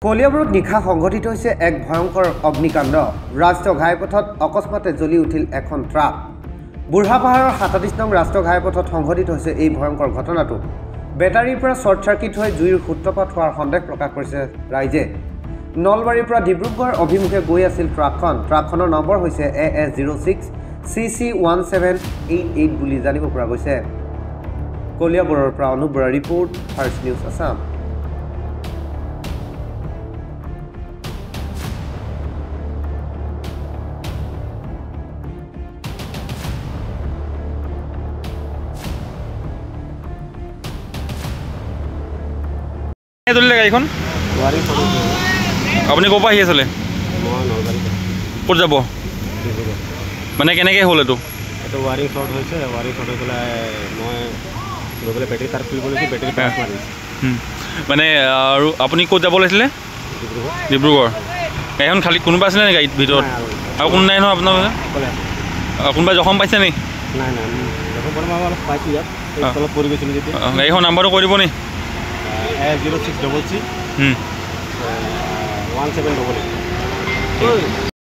কলিয়াবৰত নিশা সংঘটিত হৈছে এক ভয়ংকৰ অগ্নিকাণ্ড। ৰাষ্ট্ৰীয় ঘাইপথত অকস্মাতে জ্বলি উঠিল এখন ট্ৰাক। বুঢ়াপাহাৰৰ ৩৭ নং ৰাষ্ট্ৰীয় ঘাইপথত সংঘটিত হৈছে এই ভয়ংকৰ ঘটনাটো। বেটাৰীৰ পৰা শ্বৰ্ট চাৰ্কিট হৈ জুইৰ সূত্ৰপাত হোৱাৰ সন্দেহ প্ৰকাশ কৰিছে ৰাইজে। নলবাৰীৰ পৰা ডিব্ৰুগড় অভিমুখে গৈ আছিল ট্ৰাকখন। ট্ৰাকখনৰ নম্বৰ হৈছে AS06 CC 1788 বুলি জানিব পৰা গৈছে। কলিয়াবৰৰ পৰা অনুপ বৰাৰ ৰিপৰ্ট, ফাৰ্ষ্ট নিউজ আছাম। গাড়ীখন আপুনি ক'ৰ পৰা আহি আছিলে? ক'ত যাব মানে কেনেকৈ হ'ল এইটো? এইটো ৱাৰিং শ্বৰ্ট হৈছে। ৱাৰিং শ্বৰ্ট হৈ পেলাই মই গৈ পেলাই বেটেৰী তাৰ খুলিব লৈছোঁ। বেটেৰী পাছ মাৰিছে মানে আৰু আপুনি ক'ত যাব লাগিছিলে? ডিব্ৰুগড়। গাড়ীখন খালী কোনোবা আছিলে নে গাড়ীত ভিতৰত? আৰু কোনো নাই নহয় আপোনাৰ? কোনোবাই জখম পাইছে নি? নাই নাই জখম পৰা মই অলপ পাইছোঁ ইয়াত তলত পৰি গৈছিলোঁ যেতিয়া। গাড়ীখন নাম্বাৰটো কৈ দিব নি? AS06CC 1788